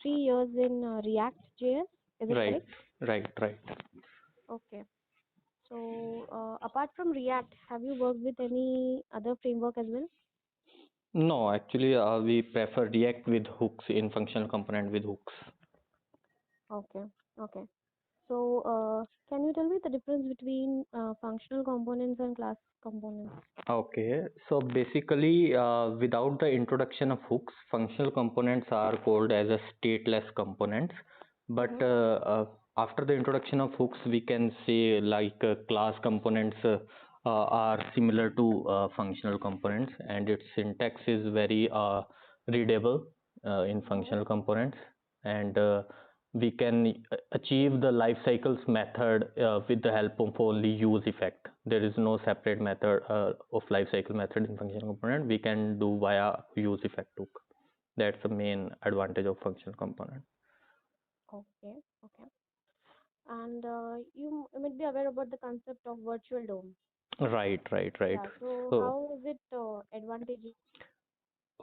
3 years in React JS. Is it Right, correct? right. Okay. So apart from React, have you worked with any other framework as well? No, actually, we prefer React with hooks in functional component with hooks. Okay. Okay. So can you tell me the difference between functional components and class components? Okay, so basically, without the introduction of hooks, functional components are called as a stateless components. But after the introduction of hooks, we can say like class components are similar to functional components, and its syntax is very readable in functional components, and we can achieve the life cycles method with the help of only use effect. There is no separate method of life cycle method in functional component. We can do via use effect hook. That's the main advantage of functional component. Okay. Okay. And you might be aware about the concept of virtual DOM. Right. Yeah. So So how is it advantageous?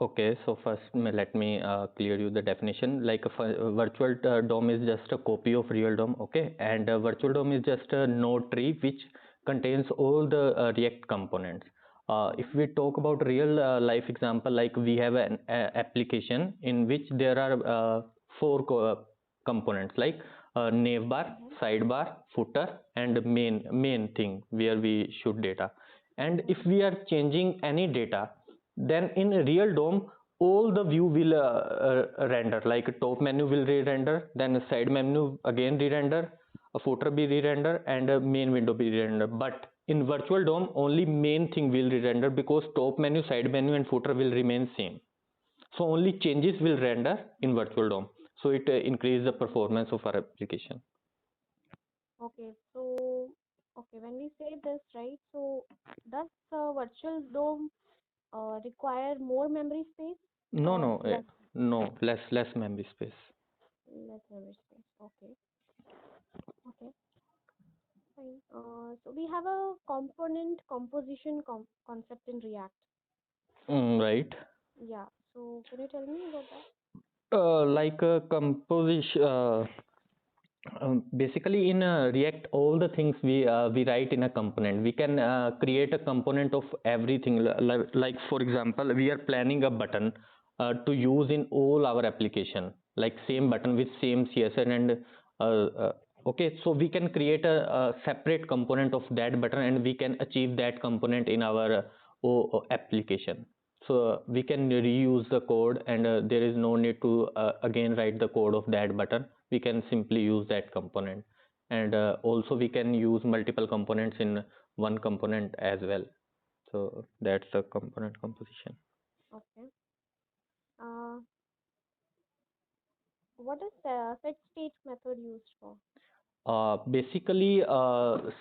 okay, so first let me clear you the definition. Like a virtual DOM is just a copy of real DOM, okay? And a virtual DOM is just a node tree which contains all the React components. If we talk about real life example, like we have an application in which there are four components like navbar, sidebar, footer, and main thing where we shoot data. And if we are changing any data, then in real DOM all the view will render, like top menu will re-render, then a side menu again re-render, a footer be re-render, and a main window be re-render. But in virtual DOM only main thing will re-render, because top menu, side menu, and footer will remain same. So only changes will render in virtual DOM, so it increase the performance of our application. Okay. So when we say this, right? So does virtual DOM require more memory space No, or no, less? less memory space. Less memory space. Okay. Okay. Fine. So we have a component composition concept in React. Right. Yeah. So can you tell me about that? Like a composition. Basically, in React, all the things we write in a component. We can create a component of everything. Like for example, we are planning a button to use in all our application, like same button with same CSS and okay. So we can create a separate component of that button, and we can achieve that component in our application. So we can reuse the code, and there is no need to again write the code of that button. We can simply use that component, and also we can use multiple components in one component as well. So that's the component composition. Okay. Uh, what is set state method used for? Basically,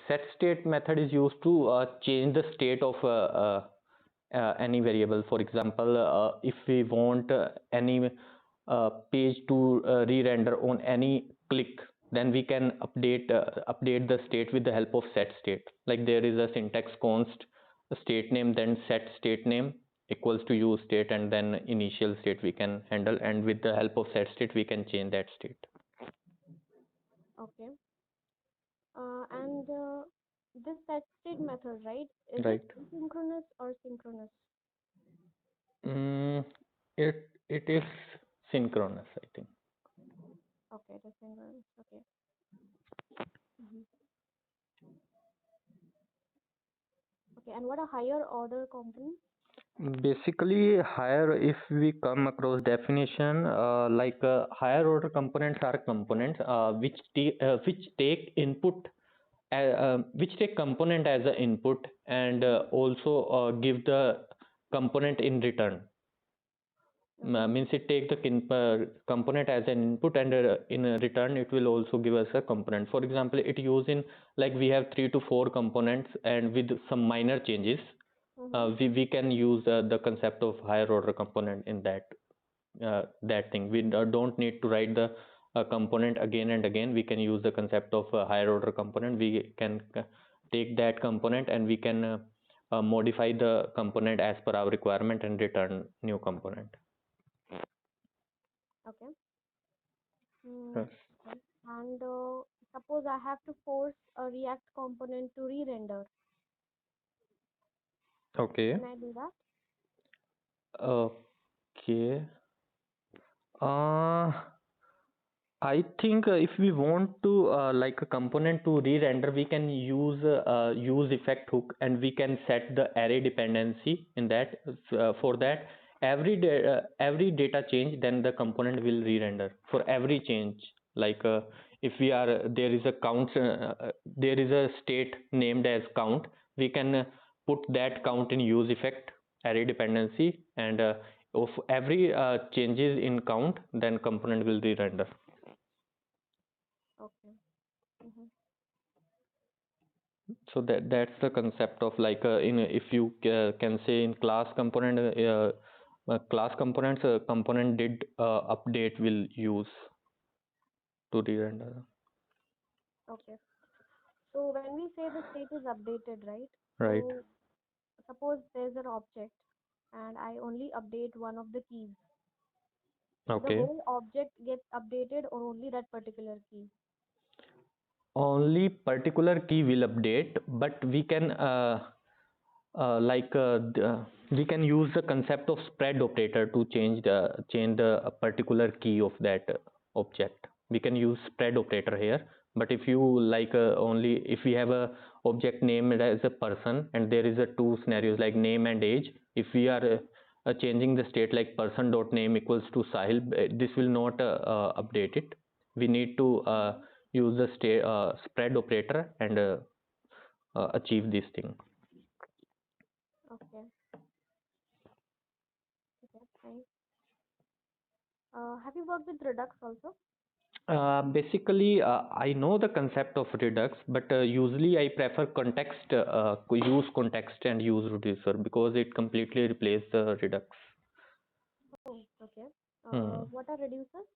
set state method is used to change the state of any variable. For example, if we want any page to re-render on any click, then we can update the state with the help of set state. Like there is a syntax const state name, then set state name equals to use state, and then initial state we can handle, and with the help of set state we can change that state. Okay. And this set state method, right? Is it Right. asynchronous or synchronous? Mm, it is synchronous, I think. Okay, it is synchronous. Okay. Mhm. Okay, and what are higher order components? Basically, higher, if we come across definition, like higher order components are components which take input, which take component as an input, and also give the component in return. Means it take the component as an input, and in return it will also give us a component. For example, it use in, like we have 3 to 4 components, and with some minor changes we can use the concept of higher order component in that thing. We don't need to write the component again and again. We can use the concept of higher order component. We can take that component, and we can modify the component as per our requirement and return new component. Okay. Mm, Yes. okay. And suppose I have to force a React component to re-render. Okay. Can I do that? Okay. Uh, I think if we want to like a component to re-render, we can use effect hook, and we can set the array dependency in that. For that, every data change, then the component will re-render for every change. Like if we are there is a count, there is a state named as count. We can put that count in use effect array dependency, and if every changes in count, then component will re-render. Okay. Mm-hmm. So that's the concept of like in if you can say in class component class components component did update will use to re-render, Okay. So when we say the state is updated, right? right? So suppose there's an object and I only update one of the keys. So the Okay. whole object gets updated or only that particular key? Only particular key will update, but we can we can use the concept of spread operator to change the particular key of that object. We can use spread operator here, but if you like only if we have a object named as a person, and there is a two scenarios like name and age. If we are changing the state like person dot name equals to Sahil, this will not update it. We need to Mm-hmm. use the spread operator and achieve this thing. Okay. Okay. Fine. Have you worked with Redux also? Basically, I know the concept of Redux, but usually I prefer use context and use reducer because it completely replaces the Redux. Oh, okay. Hmm. What are reducers?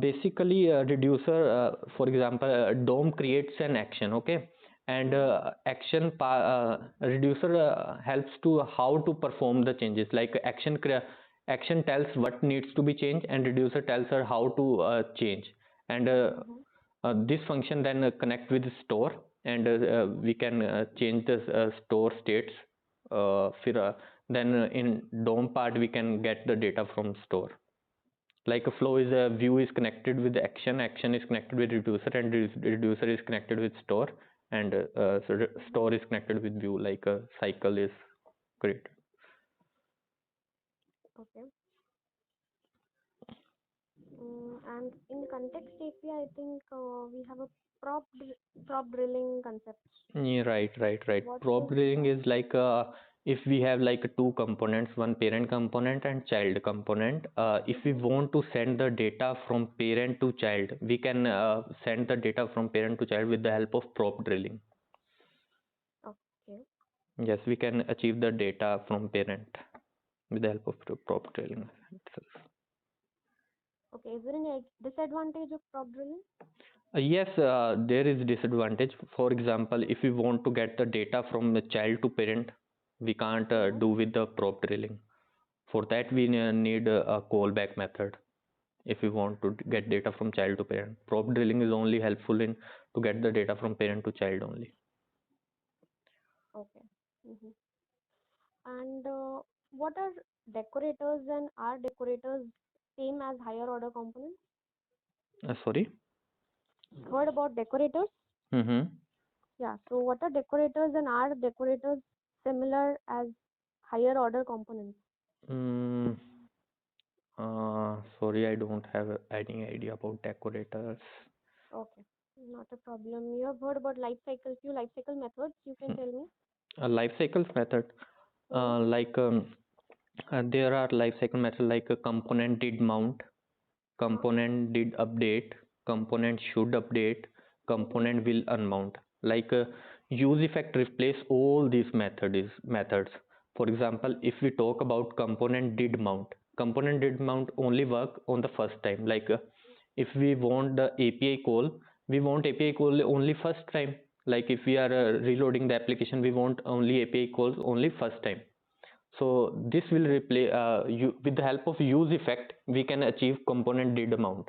Basically, a reducer, for example, DOM creates an action, okay, and Mm-hmm. reducer helps to how to perform the changes. Like action tells what needs to be changed, and reducer tells her how to change. And Mm-hmm. this function then connect with store, and we can change the store states. Then in DOM part, we can get the data from store. Like a flow is a view is connected with action is connected with reducer, and reducer is connected with store, and Mm-hmm. store is connected with view, like a cycle is created. Okay. And in context API, I think we have a prop prop drilling concept. Yeah, right. What Prop is drilling that? is like if we have like two components, one parent component and child component. If we Mm-hmm. want to send the data from parent to child, we can send the data from parent to child with the help of prop drilling. Okay. Yes, we can achieve the data from parent with the help of prop drilling itself. Okay. Is there any disadvantage of prop drilling? Yes, there is disadvantage. For example, if we want to get the data from the child to parent, we can't Mm-hmm. do with the prop drilling. For that, we need a callback method. If we want to get data from child to parent, prop drilling is only helpful in to get the data from parent to child only. Okay. Mm-hmm. And what are decorators and are decorators same as higher order components? Sorry. Heard about decorators? Mm-hmm. Yeah. So what are decorators and are decorators similar as higher order components? Mm, sorry, I don't have any idea about decorators. Okay. Not a problem. You have heard about life cycle, few life cycle methods, you can tell me? A life cycles method, Hmm. like there are life cycle methods like a component did mount, Huh? component did update, component should update, Mm-hmm. component will unmount. Like use effect replace all these methods. For example, if we talk about component did mount only work on the first time. Like if we want the API call, we want API call only first time. Like if we are reloading the application, we want only API calls only first time. So this will replace with the help of use effect, we can achieve component did mount.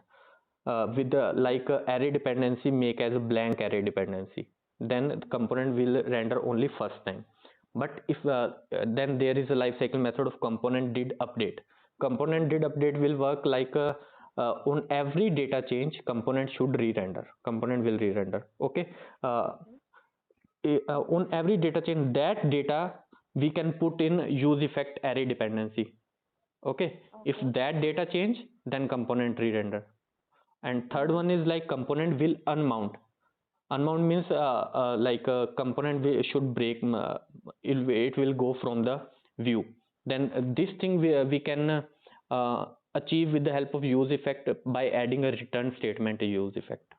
with the like array dependency make as a blank array dependency, then the component will render only first time. But if then there is a lifecycle method of component did update. Component did update will work like on every data change component should re-render, component will re-render. Okay. uh, on every data change, that data we can put in use effect array dependency. Okay. If that data change, then component re-render. And third one is like component will unmount. Unmount means like a component should break, it will go from the view. Then this thing we can achieve with the help of use effect by adding a return statement to use effect.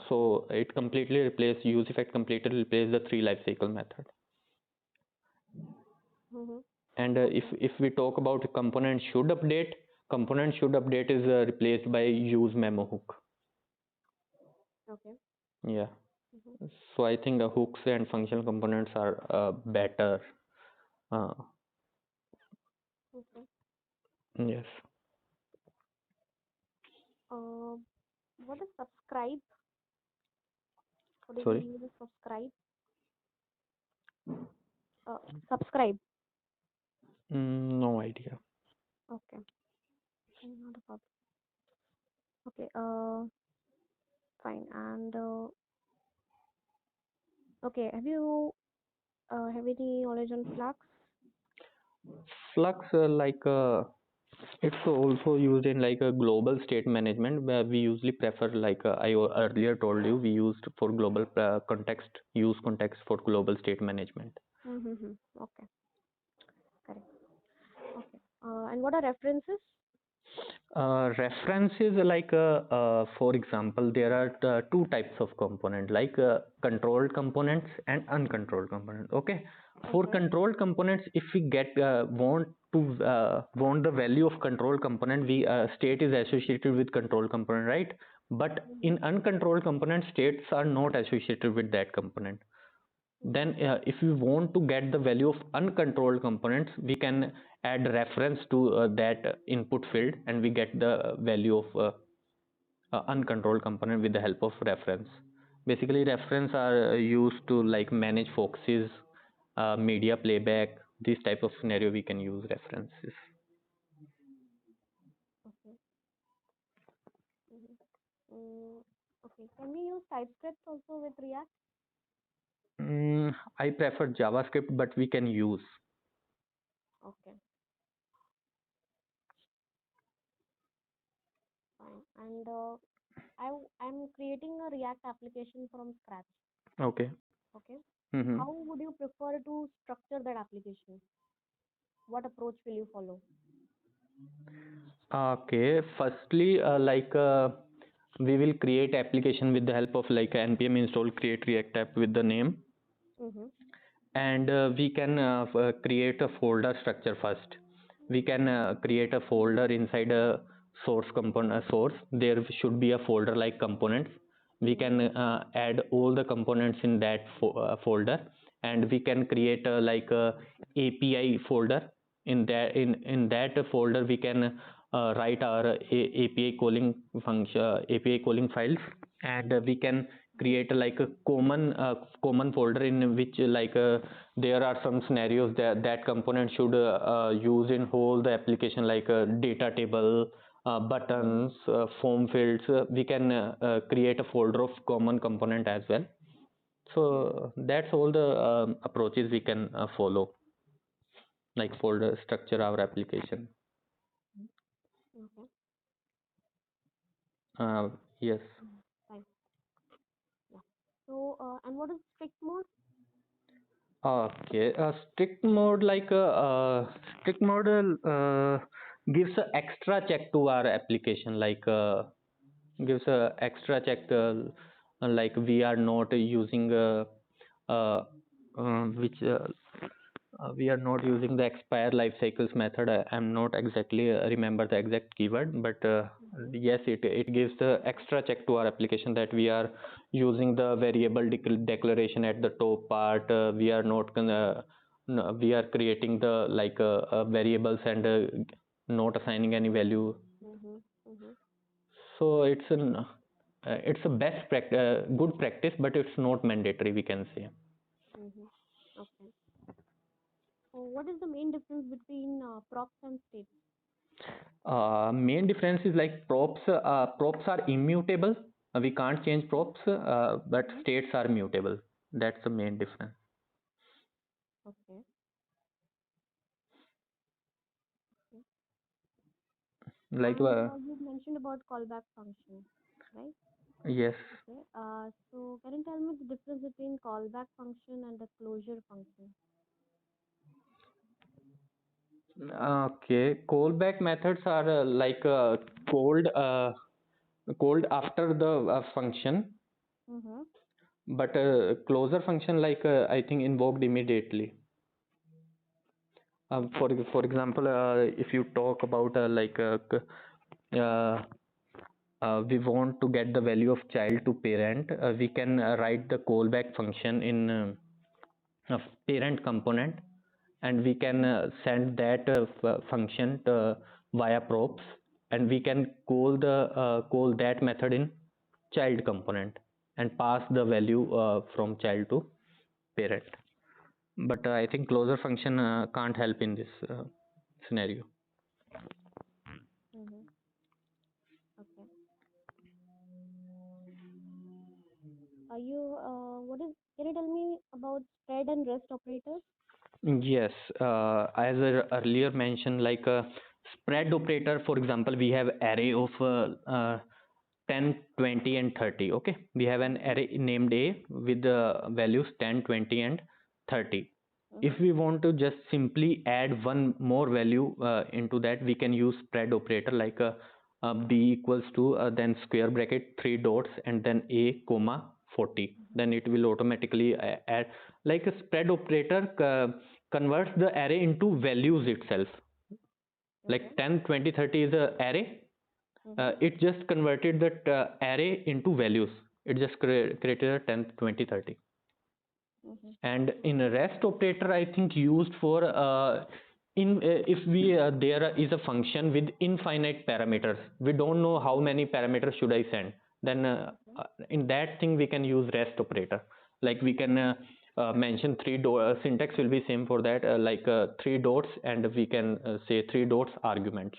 So it completely replaces use effect, completely replaces the three life cycle method. And if we talk about component should update, component should update is replaced by use memo hook. Okay. Yeah. So I think hooks and functional components are better. Okay. Yes. What is subscribe? What is the Sorry. meaning of subscribe? Subscribe. No idea. Okay. Not a problem. Okay. Fine. And okay. Have you have any knowledge on Flux? Flux it's also used in like a global state management, where we usually prefer like I earlier told you, we used for global context, use context for global state management. Okay. Correct. Okay. And what are references? References like for example, there are two types of component, like controlled components and uncontrolled components. Okay. For controlled components, if we get want the value of control component, we state is associated with control component, right? But in uncontrolled component, states are not associated with that component. Then if we want to get the value of uncontrolled components, we can add reference to that input field, and we get the value of uncontrolled component with the help of reference. Basically, reference are used to like manage foxes, media playback, this type of scenario we can use references. Okay. Okay. Can we use TypeScript also with React? I prefer JavaScript, but we can use. Okay. Fine. And I'm creating a React application from scratch. Okay. Okay. How would you prefer to structure that application? What approach will you follow? Okay, firstly, we will create application with the help of like npm install create react app with the name, and we can create a folder structure first. We can create a folder inside a source component source. There should be a folder like components. We can add all the components in that folder, and we can create a API folder. In that folder we can write our API calling function, API calling files, and we can create like a common folder in which there are some scenarios that component should use in whole the application, like data table, buttons, form fields. We can create a folder of common component as well. So that's all the approaches we can follow, like folder structure our application. Yes. Fine. Yeah. So, and what is strict mode? Okay, strict mode gives a extra check to our application, like gives a extra check, like we are not using uh, which we are not using the expire life cycles method. I'm not exactly remember the exact keyword, but yes, it gives the extra check to our application that we are using the variable declaration at the top part. We are not gonna we are creating the like variables and not assigning any value. So it's a good practice, but it's not mandatory, we can say. Mm-hmm. Okay. So what is the main difference between props and states? Main difference is like props are immutable. We can't change props, but Mm-hmm. states are mutable. That's the main difference. Okay. Okay. Like And you mentioned about callback function, right? yes. Okay. So can you tell me the difference between callback function and the closure function? Okay, callback methods are called called after the function, Mm-hmm. but closer function I think invoked immediately. For example, if you talk about uh, we want to get the value of child to parent, we can write the callback function in a parent component, and we can send that function via props, and we can call that method in child component and pass the value from child to parent. But I think closer function can't help in this scenario. Mm-hmm. Okay. What is, can you tell me about spread and rest operators? Yes, as I earlier mentioned, like a spread operator, for example, we have array of 10, 20, and 30. Okay, we have an array named A with the values 10, 20, and 30. If Mm-hmm. we want to just simply add one more value into that, we can use spread operator like B equals to then square bracket 3 dots and then A comma 40. Then it will automatically add, like a spread operator converts the array into values itself. Okay. Like 10, 20, 30 is a array. Mm-hmm. It just converted that array into values. It just created a 10, 20, 30. Mm-hmm. And in a rest operator, I think used for in if we there is a function with infinite parameters, we don't know how many parameters should I send, then Okay. in that thing we can use rest operator. Like we can mention syntax will be same for that, 3 dots, and we can say 3 dots arguments.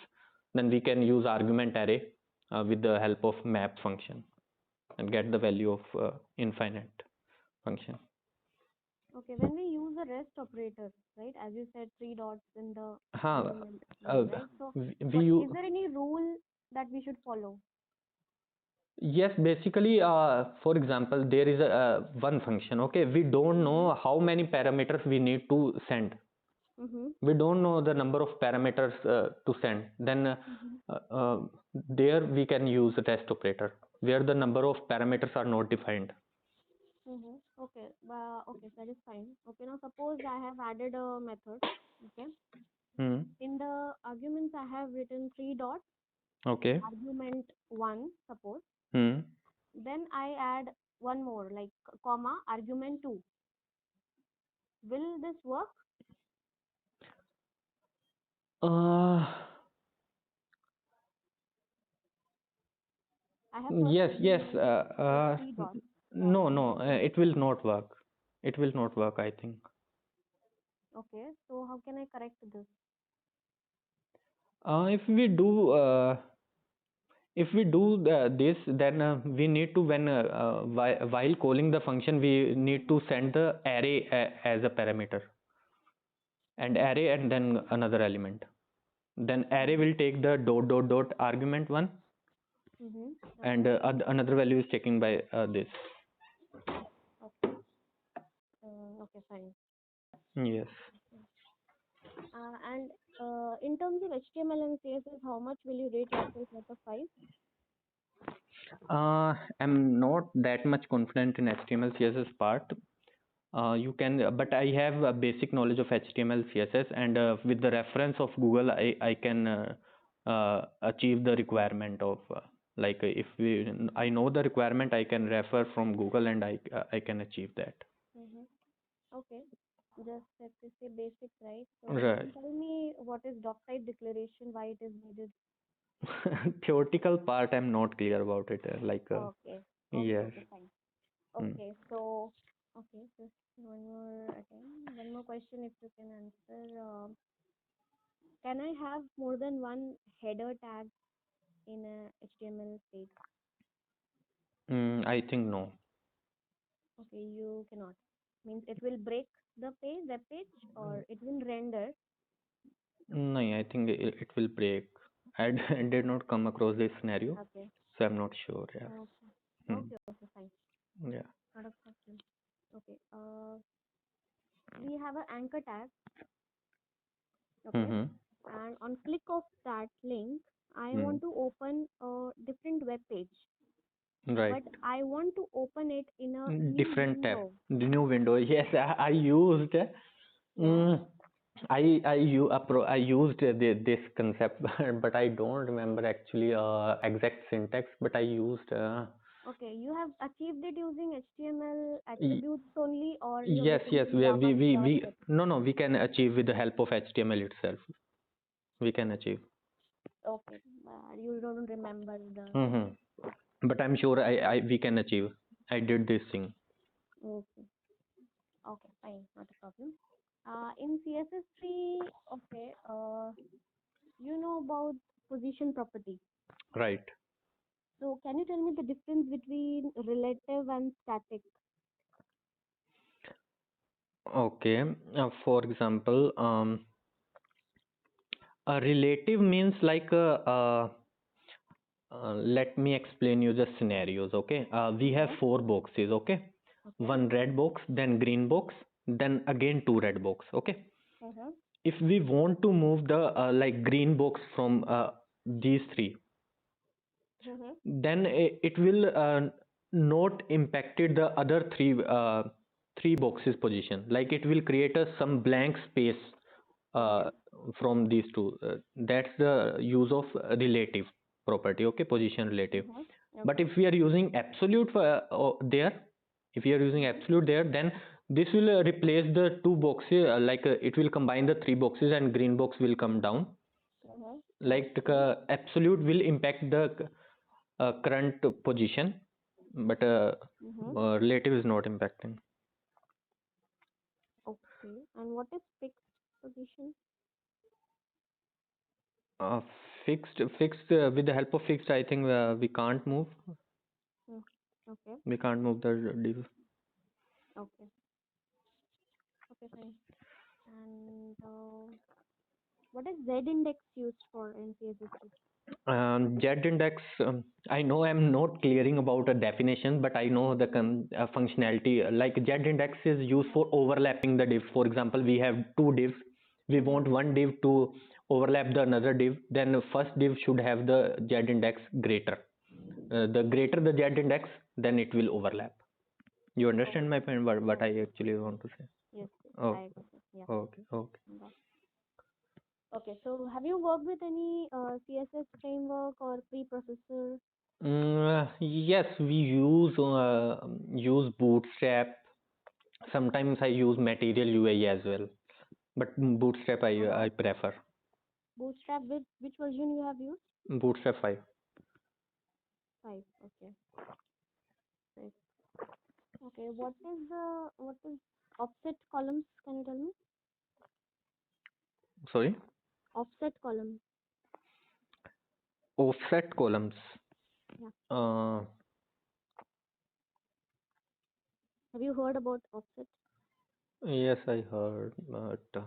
Then we can use argument array with the help of map function and get the value of infinite function. Okay. When we use a rest operator, right? As you said, 3 dots in the Huh, argument one, uh, right? So we what is use, there any rule that we should follow? yes, basically, for example, there is a one function. Okay, we don't Mm-hmm. know how many parameters we need to send. Mm-hmm. We don't know the number of parameters to send. Then Mm-hmm. uh, uh, there we can use a test operator where the number of parameters are not defined. Mm-hmm. Okay. Okay, that is fine. Okay, now suppose I have added a method. Okay. Hmm. In the arguments, I have written 3 dots, Okay. argument one, suppose. Hmm. Then I add one more, like comma, argument two. Will this work? Uh, I have first yes, yes. argument with 3 dots. No, no, it will not work. It will not work, I think. Okay, so how can I correct this? If we do this, then we need to, while calling the function, we need to send the array as a parameter, and array and then another element. Then array will take the dot dot dot argument one, Mm-hmm. and Okay, another value is taken by this. okay, okay, fine. Yes. And in terms of HTML and CSS, how much will you rate yourself out of 5? I'm not that much confident in HTML CSS part. You can, but I have a basic knowledge of HTML, CSS, and with the reference of Google, I can achieve the requirement of I know the requirement, I can refer from Google, and I can achieve that. Mm-hmm. Okay, just let us say basic, right? So can Right. you tell me what is doc type declaration, why it is needed? Theoretical part, I'm not clear about it. Okay. Okay. Yes. Okay. Fine. Mm. Okay. So, okay. Just one more again. One more question, if you can answer. Can I have more than one header tag in a HTML page? I think no. Okay, you cannot. Means it will break the page, web page, or it will render. No, I think it will break. I did not come across this scenario, Okay. so I'm not sure. Yeah. Okay. Hmm. Okay. Okay. Fine. Yeah. Not a problem. Okay. We have an anchor tag. Okay. Mm-hmm. And on click of that link, I Hmm. want to open a different web page, Right. but I want to open it in a new Different tab. window. The new window. Yes, I used. Yeah. Mm, I used this concept, but I don't remember actually exact syntax. But I used. Okay. You have achieved it using HTML Y- attributes only, or you have yes, written it yes. in JavaScript? No, no. We can achieve with the help of HTML itself. We can achieve. Okay. You don't remember the. Mm-hmm. But I'm sure I we can achieve. I did this thing. Okay. Okay. Fine. Not a problem. In CSS3, okay. You know about position property. Right. So can you tell me the difference between relative and static? Okay. For example, a relative means let me explain you the scenarios. Okay. We have Okay. 4 boxes. Okay. Okay. One red box, then green box, then again 2 red box. Okay. Uh-huh. If we want to move the green box from these three, Uh-huh. then it will not impacted the other three boxes position. Like it will create some blank space Okay. uh, from these two. That's the use of relative property. Okay, position relative. Uh-huh. But Okay. if we are using absolute there, if we are using Uh-huh. absolute there, then this will replace the 2 boxes. It will combine the 3 boxes, and green box will come down. Uh-huh. Like Okay. absolute will impact the current position, but Uh-huh. relative is not impacting. Okay. And what is fixed position? uh, Fixed with the help of fixed, I think Hmm. Okay. we can't move the div. Okay. Okay, fine. And what is Z index used for in CSS3? Z index, I know I'm not clearing about a definition, but I know the functionality. Like Z index is used for overlapping the divs. For example, we have 2 divs. We Uh-huh. want one div to overlap the another div. Then the first div should have the Z index greater. The greater the Z index, then it will overlap. You understand my Okay. point? What Yes, I yes. actually want to say? Yes, yes. Oh, I got it. Yeah. okay, okay. Got Okay, so have you worked with any CSS framework or preprocessor? Yes, we use Bootstrap. Sometimes I use Material UI as well, but Bootstrap Uh-huh. I prefer. Bootstrap, which version you have used? Bootstrap 5. 5. Okay. Right. Okay. What is offset columns? Can you tell me? Sorry, Offset column. offset columns. Yeah. Uh, Have you heard about offset? yes, I heard, but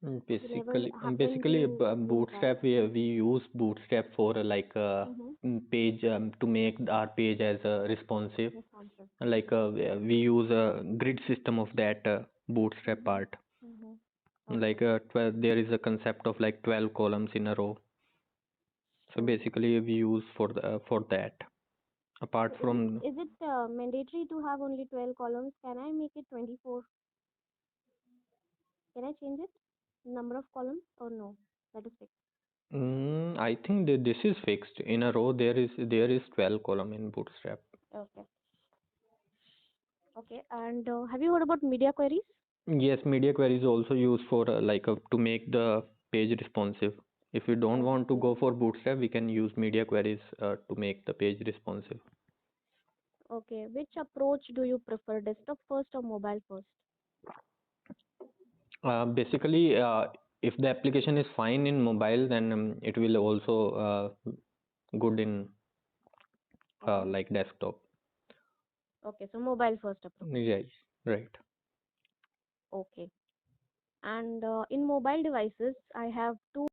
You never basically, happened to use that. Bootstrap, we use Bootstrap for Mm-hmm. page to make our page as responsive. Responsive. Like we use a grid system of that Bootstrap Mm-hmm. part. Mm-hmm. Okay. Like 12, there is a concept of like 12 columns in a row. So Okay. basically, we use for that. So Apart is it from is it mandatory to have only 12 columns? Can I make it 24? Can I change it? Number of columns or no? That is fixed. I think that this is fixed. In a row, there is 12 column in Bootstrap. Okay. Okay. And have you heard about media queries? Yes, media query is also used for to make the page responsive. If we don't want to go Okay. for Bootstrap, we can use media queries to make the page responsive. Okay. Which approach do you prefer, desktop first or mobile first? Basically, if the application is fine in mobile, then it will also good in Okay. like desktop. Okay. So mobile first approach. Yes, right. Okay. And in mobile devices, I have two